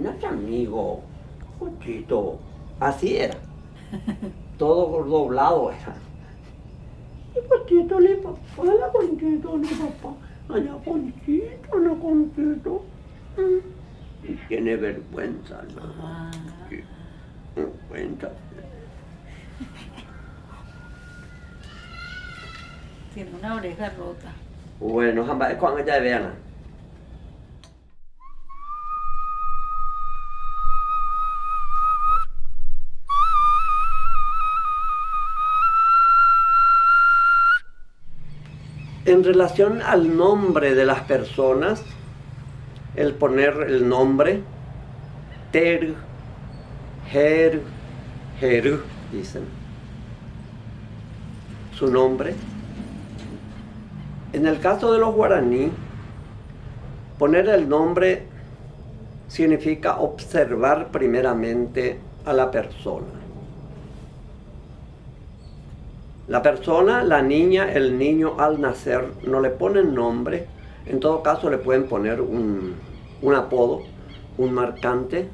Nacha amigo, Conchito, así era. Todo doblado era. Y Conchito le papá, la Conchito le papá, allá Conchito, no Conchito. Y tiene vergüenza, ¿no? Sí, vergüenza. Tiene una oreja rota. Bueno, jamás cuando ya vean. En relación al nombre de las personas, el poner el nombre, ter, her, dicen, su nombre. En el caso de los guaraní, poner el nombre significa observar primeramente a la persona. La persona, la niña, el niño al nacer no le ponen nombre, en todo caso le pueden poner un apodo, un marcante,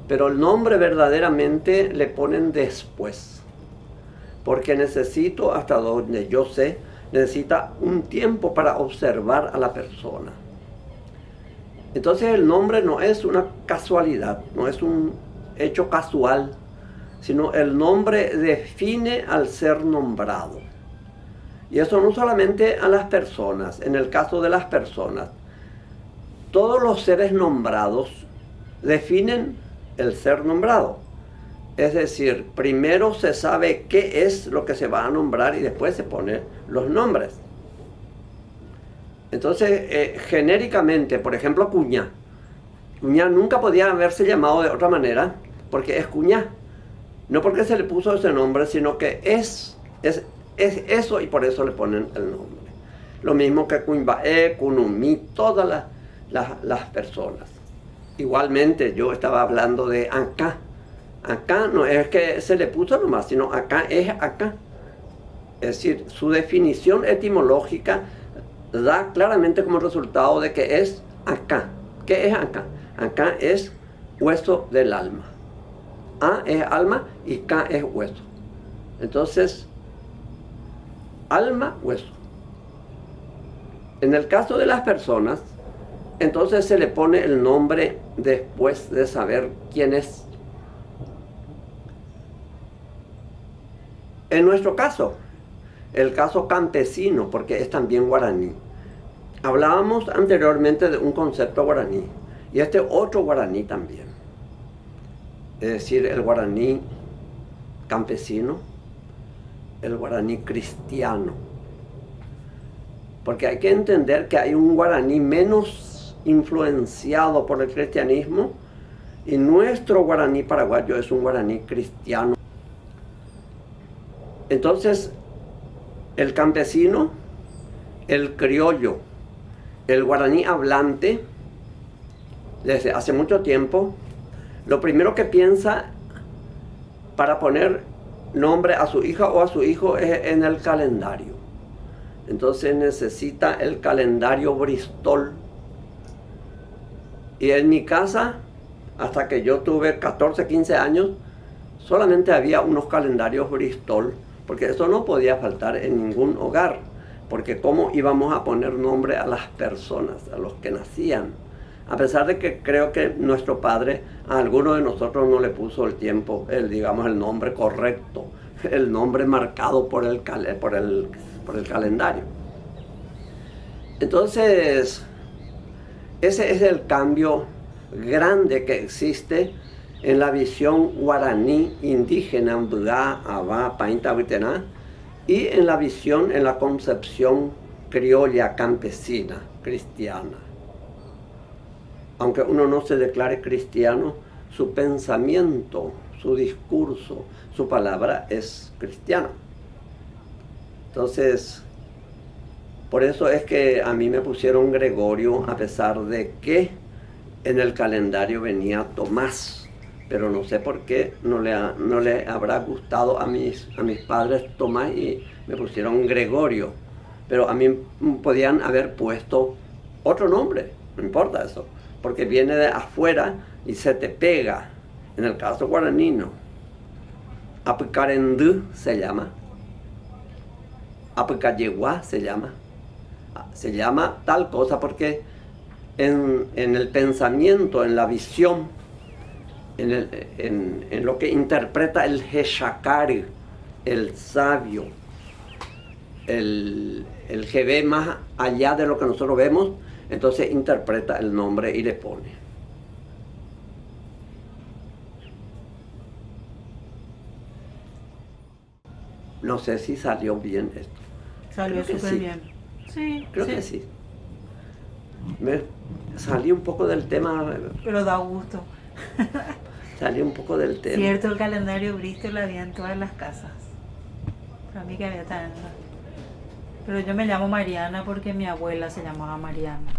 pero el nombre verdaderamente le ponen después, porque necesito, hasta donde yo sé, necesita un tiempo para observar a la persona. Entonces el nombre no es una casualidad, no es un hecho casual, sino el nombre define al ser nombrado. Y eso no solamente a las personas, en el caso de las personas, todos los seres nombrados definen el ser nombrado. Es decir, primero se sabe qué es lo que se va a nombrar y después se ponen los nombres. Entonces, genéricamente, por ejemplo, Cuñá. Cuñá nunca podía haberse llamado de otra manera porque es Cuñá. No porque se le puso ese nombre, sino que es eso y por eso le ponen el nombre. Lo mismo que Cuimbaé, Cunumí, todas las personas. Igualmente, yo estaba hablando de acá. Acá no es que se le puso nomás, sino acá es acá. Es decir, su definición etimológica da claramente como resultado de que es acá. ¿Qué es acá? Acá es hueso del alma. A es alma y K es hueso. Entonces, alma, hueso. En el caso de las personas, entonces se le pone el nombre después de saber quién es. En nuestro caso, el caso campesino, porque es también guaraní. Hablábamos anteriormente de un concepto guaraní y este otro guaraní también. Es decir, el guaraní campesino, el guaraní cristiano. Porque hay que entender que hay un guaraní menos influenciado por el cristianismo y nuestro guaraní paraguayo es un guaraní cristiano. Entonces, el campesino, el criollo, el guaraní hablante, desde hace mucho tiempo, lo primero que piensa para poner nombre a su hija o a su hijo es en el calendario. Entonces necesita el calendario Bristol. Y en mi casa, hasta que yo tuve 14, 15 años, solamente había unos calendarios Bristol, porque eso no podía faltar en ningún hogar, porque ¿cómo íbamos a poner nombre a las personas, a los que nacían? A pesar de que creo que nuestro padre a alguno de nosotros no le puso el tiempo, el nombre correcto, el nombre marcado por el calendario. Entonces, ese es el cambio grande que existe en la visión guaraní indígena, Mbugá, Abá, Painta, Huitená, y en la visión, en la concepción criolla, campesina, cristiana. Aunque uno no se declare cristiano, su pensamiento, su discurso, su palabra es cristiano. Entonces, por eso es que a mí me pusieron Gregorio, a pesar de que en el calendario venía Tomás, pero no sé por qué no le habrá gustado a mis padres Tomás y me pusieron Gregorio, pero a mí podían haber puesto otro nombre, no importa eso, porque viene de afuera y se te pega. En el caso guaranino, Apicarendú se llama, Apicayegua se llama tal cosa porque en el pensamiento, en la visión, en lo que interpreta el Heshakari, el sabio, el que ve más allá de lo que nosotros vemos, entonces interpreta el nombre y le pone. No sé si salió bien esto. Salió Creo que súper sí. bien. Sí, Creo que sí. Me salí un poco del tema. Pero da gusto. Salí un poco del tema. Cierto, el calendario Bristol había en todas las casas. Para mí que había también. Pero yo me llamo Mariana porque mi abuela se llamaba Mariana.